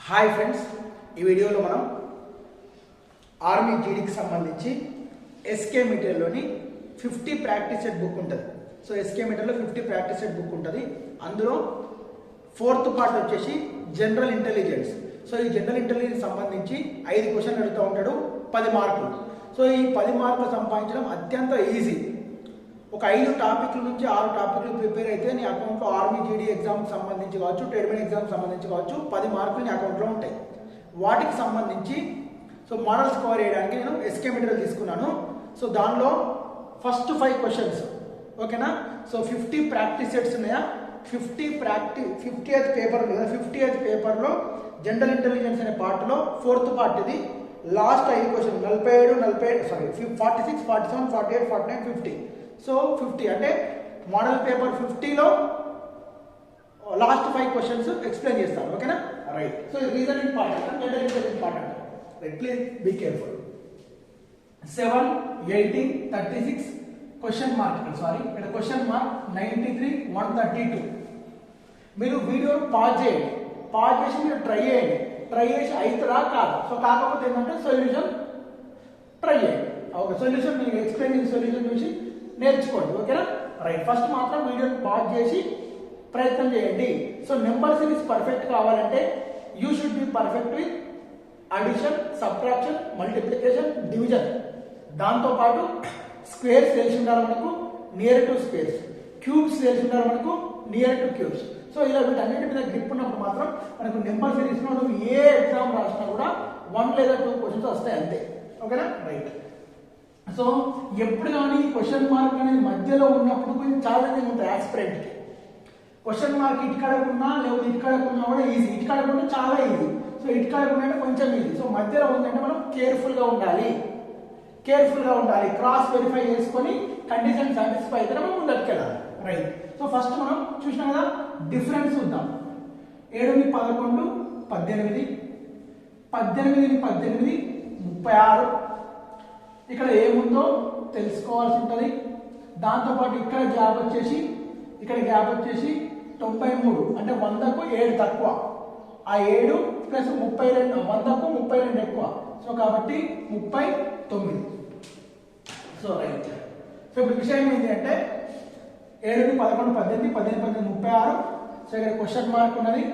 Hi friends, ఈ వీడియోలో మనం ఆర్మీ జీడీకి సంబంధించి ఎస్కే మీటర్లోని 50 ప్రాక్టీస్ సెట్ బుక్ ఉంటుంది. సో ఎస్కే మీటర్లో 50 ప్రాక్టీస్ సెట్ బుక్ ఉంటుంది. అందులో 4th పార్ట్ వచ్చేసి జనరల్ ఇంటెలిజెన్స్. సో ఈ జనరల్ ఇంటెలిజెన్స్ సంబంధించి 5 క్వశ్చన్లు అడుగుతూ ఉంటాడు, 10 మార్కులు. సో ఈ 10 మార్కులు సంపాదించడం అత్యంత ఈజీ. ఒక 5 టాపిక్ల నుంచి 6 టాపిక్లు ప్రిపేర్ అయితే నీ అకౌంట్లో ఆర్మీ జీడీ ఎగ్జామ్కి సంబంధించి కావచ్చు, ట్రేడ్మెన్ ఎగ్జామ్కి సంబంధించి కావచ్చు, 10 మార్కులు నీ అకౌంట్లో ఉంటాయి. వాటికి సంబంధించి సో మోడల్స్ కవర్ చేయడానికి నేను ఎస్కే మెటీరియల్ తీసుకున్నాను. సో దానిలో ఫస్ట్ 5 క్వశ్చన్స్ ఓకేనా. సో 50 ప్రాక్టీస్ సెట్స్ ఉన్నాయా, 50th పేపర్ ఉంది కదా, 50th పేపర్లో జనరల్ ఇంటెలిజెన్స్ అనే పార్ట్లో 4th పార్ట్ ఇది. Last 5 question 46, 47, 48, 49, 50. సో 50 అంటే మోడల్ పేపర్ 50లో లాస్ట్ 5 క్వశ్చన్స్ ఎక్స్ప్లెయిన్ చేస్తాను ఓకేనా. Right. So reasoning part general intelligence part అంటే right. Please be careful. 7, 18, 36 question mark, ఇక్కడ క్వశ్చన్ మార్క్ 93, 132. మీరు వీడియో పాజ్ చేయండి, పాజ్ చేసి మీరు ట్రై చేసి అవుతుందా కాదు. సో కాకపోతే ఏంటంటే సొల్యూషన్ ట్రై చేయండి. ఓకే, సొల్యూషన్ మీరు ఎక్స్ప్లెయిన్ సొల్యూషన్ చూసి నేర్చుకోండి ఓకేనా. రైట్. ఫస్ట్ మాత్రం వీడియోని పాజ్ చేసి ప్రయత్నం చేయండి. సో నెంబర్ సిరీస్ పర్ఫెక్ట్ కావాలంటే you should be perfect with addition, subtraction, multiplication, division. దాంతోపాటు స్క్వేర్స్ తెలిసి ఉండాలి మనకు, నియర్ టు స్క్వేర్స్, క్యూబ్స్ తెలిసి ఉండాలి మనకు, నియర్ టు క్యూబ్స్. సో ఇలా వీటన్నిటి మీద గ్రిప్ ఉన్నప్పుడు మాత్రం మనకు నెంబర్ సిరీస్లో నువ్వు ఏ ఎగ్జామ్ రాసినా కూడా 1 లేదా 2 క్వశ్చన్స్ వస్తాయి అంతే ఓకేనా. రైట్. సో ఎప్పుడు కానీ క్వశ్చన్ మార్క్ అనేది మధ్యలో ఉన్నప్పుడు కొంచెం ఛాలెంజింగ్ ఉంటుంది యాస్పిరెంట్కి. క్వశ్చన్ మార్క్ ఇటుకడకున్నా లేకపోతే ఇటుకడకున్నా కూడా ఈజీ, ఇటుకడకున్నా చాలా ఈజీ. సో ఇటుకడకున్నా అంటే కొంచెం ఈజీ. సో మధ్యలో ఉందంటే మనం కేర్ఫుల్గా ఉండాలి, క్రాస్ వెరిఫై చేసుకొని కండిషన్ సాటిస్ఫై అయితే మనం ముందట్టుకెళ్ళాలి. రైట్. సో ఫస్ట్ మనం చూసినాం కదా, డిఫరెన్స్ చూద్దాం. 7, 11, 18, 18, 36. ఇక్కడ ఏముందో తెలుసుకోవాల్సి ఉంటుంది. దాంతోపాటు ఇక్కడ గ్యాప్ వచ్చేసి 93, అంటే 100కు 7 తక్కువ, ఆ 7 ప్లస్ 32, 100కు 32 ఎక్కువ. సో కాబట్టి 39. So right. సో ఇప్పుడు విషయం ఏంటి అంటే 7, 11, 18, 36. సో ఇక్కడ క్వశ్చన్ మార్క్ ఉన్నది,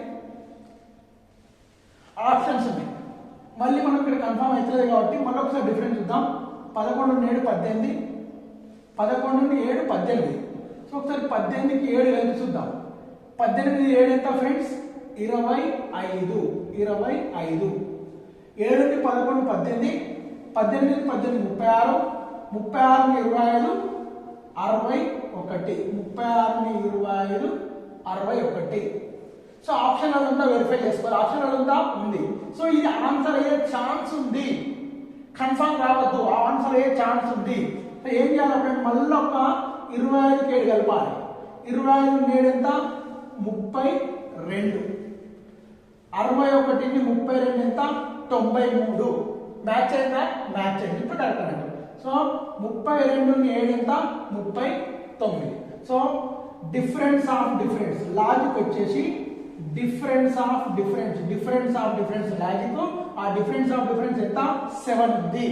ఆప్షన్స్ ఉన్నాయి. మళ్ళీ మనం ఇక్కడ కన్ఫర్మ్ అవుతుంది కాబట్టి మళ్ళీ ఒకసారి డిఫరెన్స్ చూద్దాం. 11 నుండి 7, 18, 11 నుండి 7, 18. సో ఒకసారి 18కి 7 కలిపి చూద్దాం. 18, 7 ఎంత ఫ్రెండ్స్? 25. 7 నుండి 11, 18, 18, 36, 36 నుండి 25, 61, 36 నుండి 25, 61. సో ఆప్షన్ అది ఉందా వెరిఫై చేసుకోవాలి. ఆప్షన్ అది ఉందా ఉంది. సో ఇది ఆన్సర్ అయ్యే ఛాన్స్ ఉంది, కన్ఫర్మ్ కావద్దు, ఆన్సర్ అయ్యే ఛాన్స్ ఉంది. సో ఏం చేయాలి అప్పుడు? మళ్ళీ ఒక 25కి 7 కలపాలి. 25 నుండి 7 ఎంత? 32. 61 నుండి 32 ఎంత? 93. మ్యాచ్ అయిందా? మ్యాచ్ అయింది. ఇప్పుడు కరెక్ట్ అన్నట్టు. సో 32 నుండి 7 ఎంత? 39. సో డిఫరెన్స్ లాజిక్ వచ్చేసి డిఫరెన్స్ ఆఫ్ డిఫరెన్స్ లాజిక్. ఆ డిఫరెన్స్ ఎంత? 7 ఉంది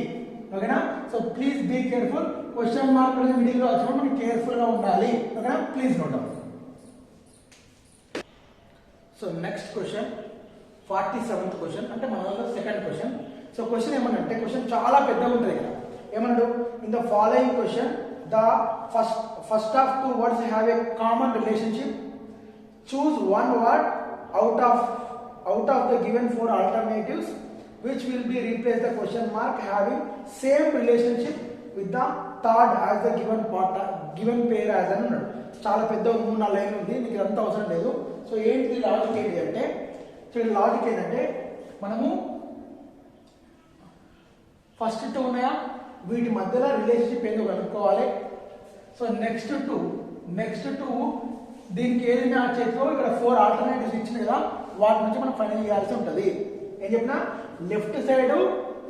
ఓకేనా. So please be careful. Question mark అనేది మిడిల్లో వచ్చినప్పుడు మనం కేర్ఫుల్ గా ఉండాలి ఓకేనా. Please note down. So next question 47th question, అంటే మన సెకండ్ క్వశ్చన్. సో క్వశ్చన్ ఏమన్నంటే, క్వశ్చన్ చాలా పెద్దగా ఉంటుంది కదా. ఏమన్నాడు? In the following question the first of 2 words have a common relationship. Choose one word out of the given 4 alternatives which will be replace the question mark having same relationship with the third as the given pair as అని అన్నాడు. చాలా పెద్ద 3-4 line ఉంది, మీకు ఇదంతా అవసరం లేదు. So ఏంటి లాజిక్ ఏంటంటే, మనము ఫస్ట్ 2 ఉన్నాయా, వీటి మధ్యలో రిలేషన్షిప్ ఏందో కనుక్కోవాలి. సో నెక్స్ట్ టూ దీనికి ఏది మ్యాచ్ అవుతుందో ఇక్కడ 4 ఆల్టర్నేటివ్స్ ఇచ్చిన కదా, వాటి నుంచి మనం ఫైనల్ చేయాల్సి ఉంటుంది. ఏం చెప్పినా, లెఫ్ట్ సైడ్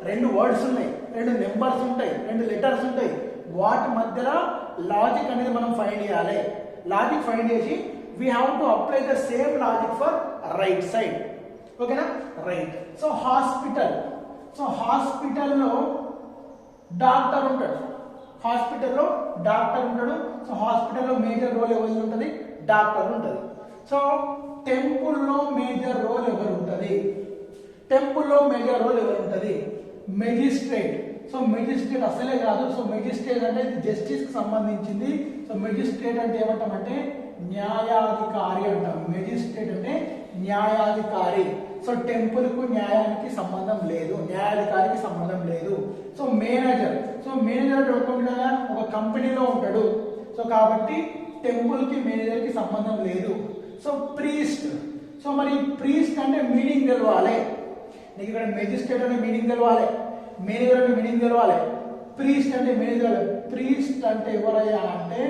2 వర్డ్స్ ఉన్నాయి, 2 నెంబర్స్ ఉంటాయి, 2 లెటర్స్ ఉంటాయి. వాటి మధ్యలో లాజిక్ అనేది మనం ఫైండ్ చేయాలి. లాజిక్ ఫైండ్ చేసి we have to apply the same logic for right side ఓకేనా రైట్. సో హాస్పిటల్లో డాక్టర్ ఉంటాడు. సో హాస్పిటల్లో మేజర్ రోల్ ఎవరు ఉంటుంది? డాక్టర్ ఉంటుంది. సో టెంపుల్లో మేజర్ రోల్ ఎవరు ఉంటుంది? మెజిస్ట్రేట్. సో మెజిస్ట్రేట్ అసలే కాదు. సో మెజిస్ట్రేట్ అంటే ఇది జస్టిస్ కి సంబంధించింది. సో మెజిస్ట్రేట్ అంటే ఏమంటామంటే న్యాయాధికారి అంటాం. మెజిస్ట్రేట్ అంటే న్యాయాధికారి. సో టెంపుల్ కు న్యాయానికి సంబంధం లేదు, న్యాయాధికారికి సంబంధం లేదు. సో మేనేజర్ అంటే ఒక కంపెనీలో ఉంటాడు. సో కాబట్టి టెంపుల్ కి మేనేజర్ కి సంబంధం లేదు. So priest. సో మరి ప్రీస్ట్ అంటే మీనింగ్ తెలవాలి నీకు. ఇక్కడ మెజిస్ట్రేట్ అంటే మీనింగ్ తెలవాలి, మేనేజర్ అంటే మీనింగ్ తెలవాలి, ప్రీస్ట్ అంటే మీనింగ్ తెలవాలి. ప్రీస్ట్ అంటే ఎవరయ్యా అంటే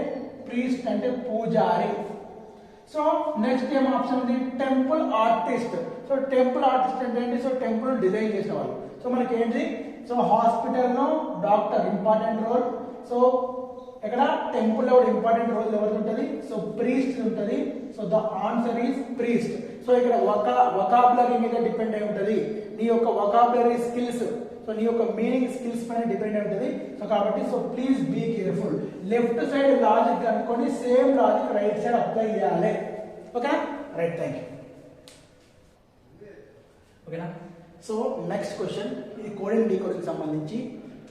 ప్రీస్ట్ అంటే పూజారి. సో నెక్స్ట్ ఏం ఆప్షన్ ఉంది? Temple artist. So temple artist అంటే ఏంటి? సో టెంపుల్ డిజైన్ చేసిన వాళ్ళు. సో మనకి ఏంటి? సో హాస్పిటల్లో డాక్టర్ ఇంపార్టెంట్ రోల్. సో ఇక్కడ టెంపుల్ లో ఇంపార్టెంట్ రోల్ ఎవరికి ఉంటుంది? సో ప్రీస్ట్ ఉంటుంది. So the answer is priest. So ఇక్కడ వొకాబులరీ మీద డిపెండ్ అయి ఉంటుంది. నీ యొక్క వొకాబులరీ స్కిల్స్, సో నీ యొక్క మీనింగ్ స్కిల్స్ పైన డిపెండ్ అయి ఉంటుంది. సో కాబట్టి so please be careful. Left side logic అనుకొని same logic right side apply చేయాలి. ఓకేనా రైట్, థ్యాంక్ యూ. ఓకేనా. సో నెక్స్ట్ క్వశ్చన్, ఇది కోడింగ్ డీకోడింగ్ సంబంధించి.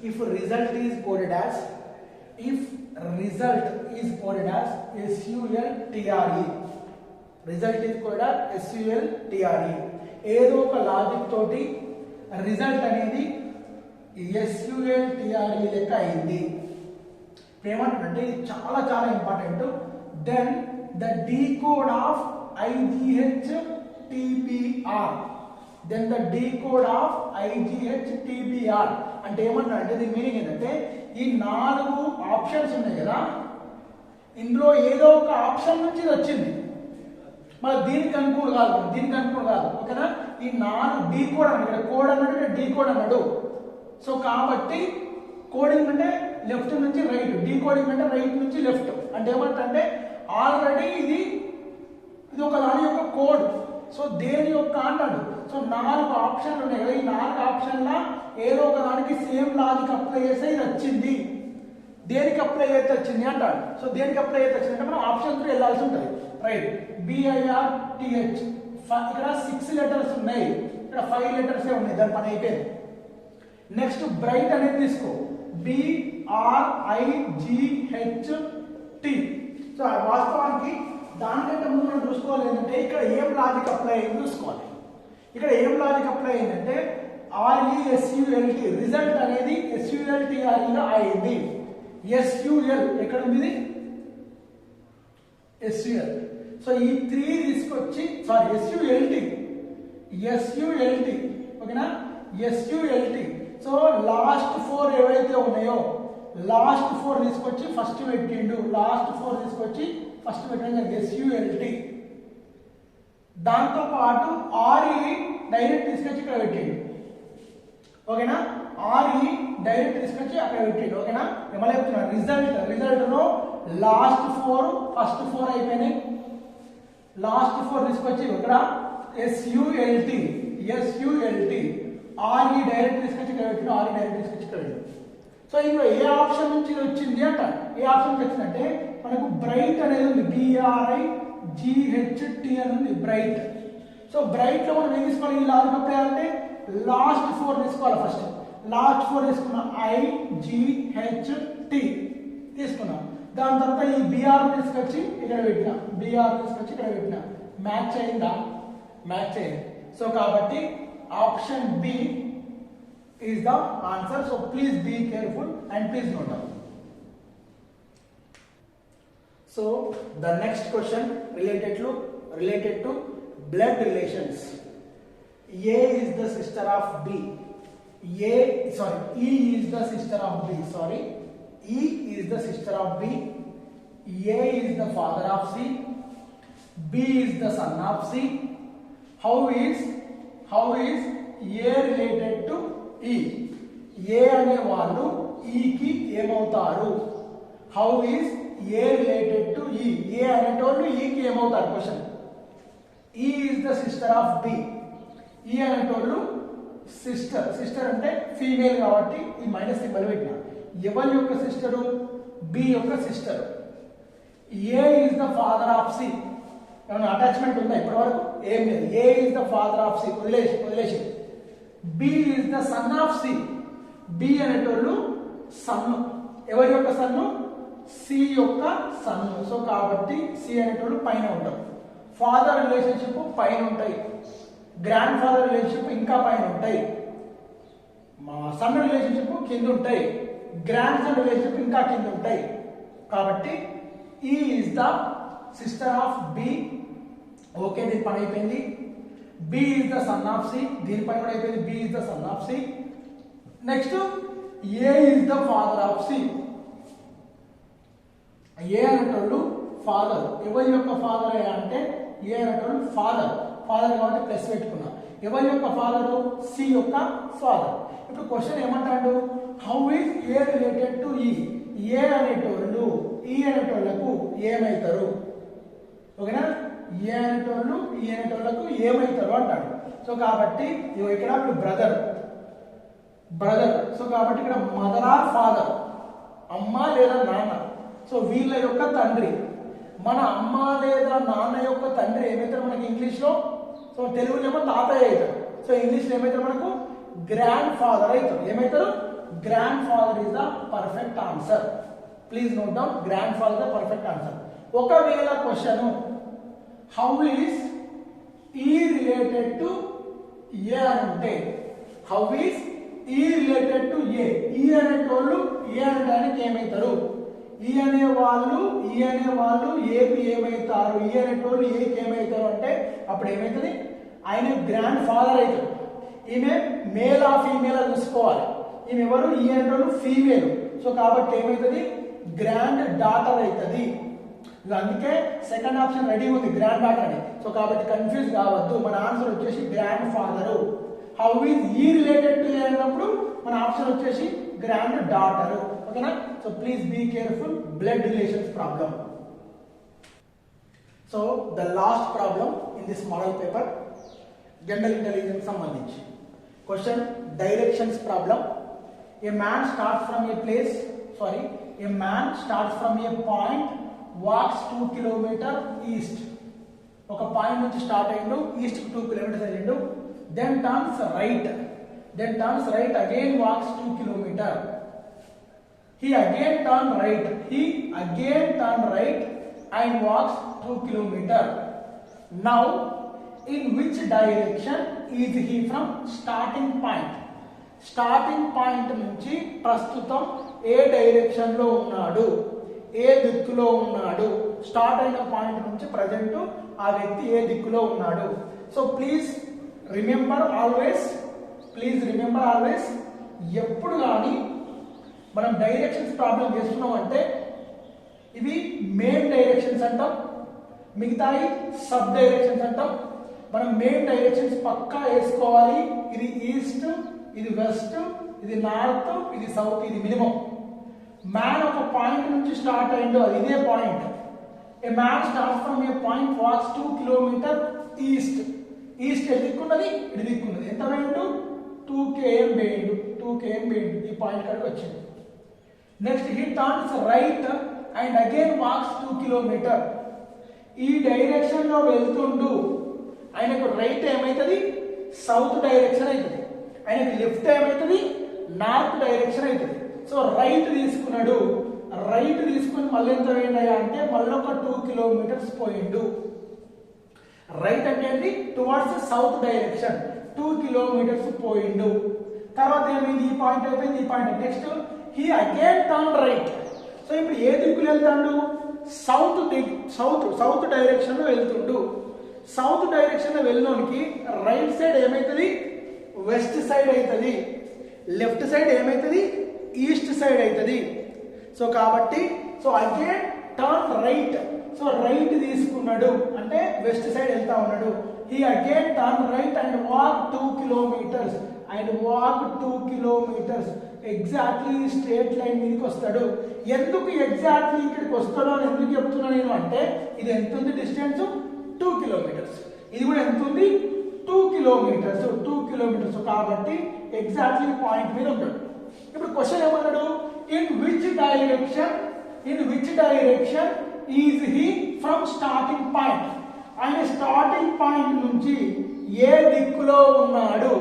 If result is coded as SULTRE, result is coded as SULTRE. ఏదో ఒక logic తోటి result అనేది SULTRE లెక్క అయింది. ఏమంటుందంటే ఇది చాలా చాలా important. Then the decode of IGHTBR. అంటే ఏమన్నా అంటే దీని మీనింగ్ ఏంటంటే ఈ 4 ఆప్షన్స్ ఉన్నాయి కదా, ఇందులో ఏదో ఒక ఆప్షన్ నుంచి ఇది వచ్చింది. మరి దీనికి అనుకూలు కాదు. ఓకేనా. ఈ 4 డీకోడ్ అన్నాడు. ఇక్కడ కోడ్ అన్నాడు, ఇక్కడ డీకోడ్ అన్నాడు. సో కాబట్టి కోడింగ్ అంటే లెఫ్ట్ నుంచి రైట్, డీకోడింగ్ అంటే రైట్ నుంచి లెఫ్ట్. అంటే ఏమంటే ఆల్రెడీ ఇది ఒక దాని యొక్క కోడ్. సో దేని యొక్క అంటాడు. సో 4 ఆప్షన్లు ఉన్నాయి కదా, ఈ 4 ఆప్షన్ల ఏదో ఒక దానికి సేమ్ లాజిక్ అప్లై చేస్తే ఇది వచ్చింది. దేనికి అప్లై చేస్తే వచ్చింది అంటాడు. సో దేనికి అప్లై చేస్తే వచ్చింది అంటే మనం ఆప్షన్ 3 వెళ్ళాల్సి ఉంటుంది. రైట్. BIRTH. ఇక్కడ 6 లెటర్స్ ఉన్నాయి, ఇక్కడ 5 లెటర్సే ఉన్నాయి, దాని పని అయిపోయింది. నెక్స్ట్ బ్రైట్ అనేది తీసుకో, BRIGHT. సో వాస్తవానికి దానికంటే ముందు మనం చూసుకోవాలి ఏంటంటే ఇక్కడ ఏం లాజిక్ అప్లై అయింది చూసుకోవాలి. ఇక్కడ ఏం లాజిక్ అప్లై అయిందంటే RESULT, రిజల్ట్ అనేది SULTREగా అయింది. SUL ఎక్కడ ఉంది? SUL. సో ఈ 3 తీసుకొచ్చి SULT. ఓకేనా. SULT. సో లాస్ట్ 4 ఏవైతే ఉన్నాయో లాస్ట్ 4 తీసుకొచ్చి ఫస్ట్ పెట్టిండు. SULT. దాంతో పాటు RE డైరెక్ట్ తీసుకొచ్చి ఇక్కడ పెట్టిండు. ఓకేనా. RE డైరెక్ట్ తీసుకొచ్చి అక్కడ పెట్టిండు. ఓకేనా. ఏమలా చెప్తున్నా, రిజల్ట్ లో లాస్ట్ 4 ఫస్ట్ 4 అయిపోయినాయి. లాస్ట్ 4 తీసుకొచ్చి ఇక్కడ SULT. RE డైరెక్ట్ తీసుకొచ్చి ఇక్కడ పెట్టిండు. సో ఇందులో ఏ ఆప్షన్ నుంచి వచ్చింది అంట. ఏ ఆప్షన్ నుంచి వచ్చిందంటే మనకు బ్రైట్ అనేది ఉంది, BRIGHT అని ఉంది, బ్రైట్. సో బ్రైట్ లో మనం ఏం తీసుకోవాలి? ఈ లాజిక్ అప్లై అంటే లాస్ట్ 4 తీసుకోవాలి. ఫస్ట్ లాస్ట్ 4 తీసుకున్నాం, IGHT తీసుకున్నాం. దాని తర్వాత ఈ BR తీసుకొచ్చి ఇక్కడ పెట్టినా, మ్యాచ్ అయిందా? మ్యాచ్ అయింది. సో కాబట్టి option B is the answer. So please be careful and please note down. So the next question related to blood relations. A is the sister of B. E is the sister of B. E is the sister of B. A is the father of C. B is the son of C. How is A related to E? A అనే వాళ్ళు E కి ఏమవుతారు? How is A related to E? A అనేటోళ్ళు E కి ఏమవుతారు? Question. E is the sister of B. ఈ అనేటోళ్ళు sister, sister అంటే ఫీమేల్ కాబట్టి ఈ మైనస్ సింబల్ పెట్టిన. ఎవరి యొక్క సిస్టరు? బి యొక్క sister. A is the father of C. ఏమైనా అటాచ్మెంట్ ఉందా ఇప్పటి వరకు? ఏం లేదు. A is the father of C, వదిలేసి. B is the son of C. B అనేటోళ్ళు సన్. ఎవరి యొక్క సన్ను? సి యొక్క సన్ను. సో కాబట్టి సి అనేటోళ్ళు పైన ఉంటారు. ఫాదర్ రిలేషన్షిప్ పైన ఉంటాయి, గ్రాండ్ ఫాదర్ రిలేషన్షిప్ ఇంకా పైన ఉంటాయి, మా సన్ రిలేషన్షిప్ కింద ఉంటాయి, గ్రాండ్ సన్ రిలేషన్షిప్ ఇంకా కింద ఉంటాయి. కాబట్టి E is the sister of B. Okay, దీని పని అయిపోయింది. B is the son of C, దీని పని కూడా అయిపోయింది. B is the son of C. Next A is the father of C. A అనేటోళ్ళు ఫాదర్. ఎవరి యొక్క ఫాదర్ అంటే ఏ అనేటోళ్ళు ఫాదర్. ఫాదర్ కాబట్టి ప్లస్ పెట్టుకున్నా. ఎవరి యొక్క ఫాదరు? సి యొక్క ఫాదర్. ఇప్పుడు క్వశ్చన్ ఏమంటాడు? How is a related to ఈ. ఏ అనేటోళ్ళు ఈ అనేటోళ్లకు ఏమైతారు? ఓకేనా? ఏ అనేటోళ్ళు ఈ అనేటోళ్లకు ఏమైతారు అంటాడు. సో కాబట్టి ఇక్కడ బ్రదర్. సో కాబట్టి ఇక్కడ మదర్ ఆర్ ఫాదర్, అమ్మ లేదా నాన్న. సో వీళ్ళ యొక్క తండ్రి, మన అమ్మ లేదా నాన్న యొక్క తండ్రి ఏమైతారు మనకి ఇంగ్లీష్లో? సో తెలుగులో ఏమో తాతయ్య అవుతారు. సో ఇంగ్లీష్లో ఏమైతారు మనకు? గ్రాండ్ ఫాదర్ అవుతారు. ఏమైతారు? Grandfather is the perfect answer. Please note down, grandfather the perfect answer. ఒకవేళ question how is E related to A అని ఉంటే, how is E related to A, E అనేటోళ్ళు ఏ అనడానికి ఏమవుతారు? ఈ అనేవాళ్ళు ఏకి ఏమవుతారు? ఈ అనేటోళ్ళు ఏకి ఏమవుతారు అంటే అప్పుడు ఏమవుతుంది? ఆయన గ్రాండ్ ఫాదర్ అవుతాడు. ఈమె మేల్ ఆ ఫీమేల్ చూసుకోవాలి. ఈమె ఎవరు? ఈ అనేటోళ్ళు ఫీమేల్. సో కాబట్టి ఏమవుతుంది? గ్రాండ్ డాటర్ అవుతుంది. అందుకే సెకండ్ ఆప్షన్ రెడీ ఉంది, గ్రాండ్ డాటర్ అని. సో కాబట్టి కన్ఫ్యూజ్ కావద్దు. మన ఆన్సర్ వచ్చేసి grand father. How is E related to A అన్నప్పుడు మన ఆప్షన్ వచ్చేసి గ్రాండ్ డాటర్. ఓకేనా? So please be careful. Blood relations problem. So the last problem in this model paper, general intelligence సంబంధించి question directions problem. A man starts from a point, walks 2 kilometre east. ఒక point నుంచి start అయ్యిండు, east 2 kilometres వెళ్ళిండు. then turns right again, walks 2 kilometer. He again turned right and walks 2 kilometer. Now in which direction is he from starting point? Starting point నుంచి ప్రస్తుతం ఏ direction లో ఉన్నాడు, ఏ దిక్కులో ఉన్నాడు? స్టార్ట్ అయిన పాయింట్ నుంచి ప్రజెంట్ ఆ వ్యక్తి ఏ దిక్కులో ఉన్నాడు? సో ప్లీజ్ రిమెంబర్ ఆల్వేస్, ఎప్పుడు కానీ మనం డైరెక్షన్స్ ప్రాబ్లం చేస్తున్నాం అంటే ఇవి మెయిన్ డైరెక్షన్స్ అంటాం, మిగతాయి సబ్ డైరెక్షన్స్ అంటాం. మనం మెయిన్ డైరెక్షన్స్ పక్కా వేసుకోవాలి. ఇది ఈస్ట్, ఇది వెస్ట్, ఇది నార్త్, ఇది సౌత్, ఇది మినిమం. మ్యాన్ ఒక పాయింట్ నుంచి స్టార్ట్ అయిందో అది ఇదే point. A man starts from a point, walks 2 kilometre east. East ఎటు దిక్కున్నది? ఇటు దిక్కున్నది. ఎంత వేయండు? 2 km వేయండు. 2 km వేయండు. ఈ పాయింట్ కాడికి వచ్చింది. Next he turns right and again walks 2 kilometre. ఈ డైరెక్షన్ లో వెళ్తుండు. ఆయనకు రైట్ ఏమవుతుంది? సౌత్ డైరెక్షన్ అవుతుంది. ఆయనకు లెఫ్ట్ ఏమవుతుంది? నార్త్ డైరెక్షన్ అవుతుంది. సో రైట్ తీసుకున్నాడు. రైట్ తీసుకుని మళ్ళీ ఎంత వేయండి అంటే మళ్ళీ ఒక 2 కిలోమీటర్స్ పోయిండు. రైట్ అంటే టువర్డ్స్ సౌత్ డైరెక్షన్ 2 కిలోమీటర్స్ పోయిండు. తర్వాత ఏమైంది? ఈ పాయింట్ అయిపోయింది, ఈ point. Next he again turn right. So ఇప్పుడు ఏ దిక్కులు వెళ్తాడు? సౌత్ డైరెక్షన్ లో వెళ్తుండు. సౌత్ డైరెక్షన్ లో వెళ్ళడానికి రైట్ సైడ్ ఏమైతుంది? వెస్ట్ సైడ్ అవుతుంది. లెఫ్ట్ సైడ్ ఏమైతుంది? ఈస్ట్ సైడ్ అవుతుంది. సో కాబట్టి again turn right. So right తీసుకున్నాడు అంటే వెస్ట్ సైడ్ వెళ్తా ఉన్నాడు. He again turn right and walk 2 kilometres. Exactly straight line మీదకి వస్తాడు. ఎందుకు ఎగ్జాక్ట్లీ ఇక్కడికి వస్తాడో అని ఎందుకు చెప్తున్నా నేను అంటే ఇది ఎంత ఉంది డిస్టెన్స్? 2 కిలోమీటర్స్. ఇది కూడా ఎంత ఉంది? 2 కిలోమీటర్స్ కాబట్టి ఎగ్జాక్ట్లీ పాయింట్ మీద ఉంటాడు. ఇప్పుడు క్వశ్చన్ ఏమన్నాడు, in which direction is he from starting point, ఆయన స్టార్టింగ్ పాయింట్ నుంచి ఏ దిక్కులో ఉన్నాడు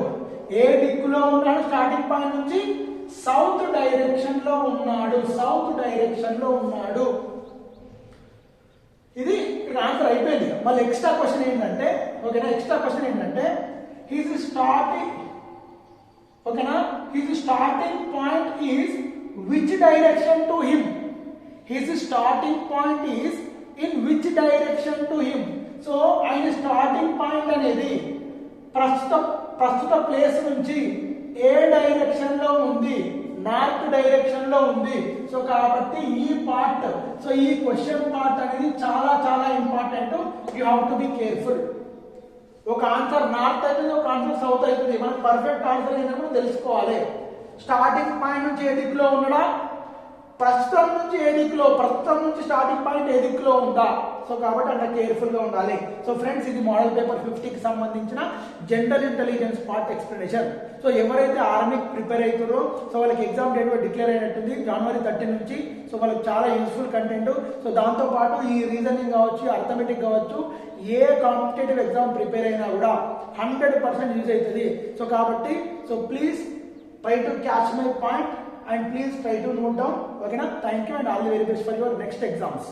స్టార్టింగ్ పాయింట్ నుంచి సౌత్ డైరెక్షన్ లో ఉన్నాడు. ఇది ఆన్సర్ అయిపోయింది. మళ్ళీ ఎక్స్ట్రా క్వశ్చన్ ఏంటంటే his starting point is which direction to him, so ఆయన స్టార్టింగ్ పాయింట్ అనేది ప్రస్తుత ప్లేస్ నుంచి ఏ డైరెక్షన్ లో ఉంది, నార్త్ డైరెక్షన్ లో ఉంది. సో కాబట్టి ఈ క్వశ్చన్ పార్ట్ అనేది చాలా చాలా important. You have to be careful. ఒక ఆన్సర్ నార్త్ అవుతుంది, ఒక ఆన్సర్ సౌత్ అవుతుంది. మనం పర్ఫెక్ట్ ఆన్సర్ ఏంటో తెలుసుకోవాలి. స్టార్టింగ్ పాయింట్ నుంచి ఏ దిక్కులో ఉండడా, ప్రస్తుతం నుంచి స్టార్టింగ్ పాయింట్ ఏ దిక్కులో ఉందా. సో కాబట్టి అక్కడ కేర్ఫుల్ గా ఉండాలి. సో ఫ్రెండ్స్, ఇది మోడల్ పేపర్ 50కి సంబంధించిన general intelligence part explanation. So ఎవరైతే ఆర్మీకి ప్రిపేర్ అవుతారో సో వాళ్ళకి ఎగ్జామ్ డేట్ డిక్లేర్ అయినట్టుంది January 13 నుంచి. సో వాళ్ళకి చాలా యూస్ఫుల్ కంటెంట్. సో దాంతో పాటు ఈ రీజనింగ్ కావచ్చు, అర్థమెటిక్ కావచ్చు, ఏ కాంపిటేటివ్ ఎగ్జామ్ ప్రిపేర్ అయినా కూడా 100% యూజ్ అవుతుంది. సో కాబట్టి please try to catch my point and please try to note down. Okay na? Thank you and all the very best for your next exams.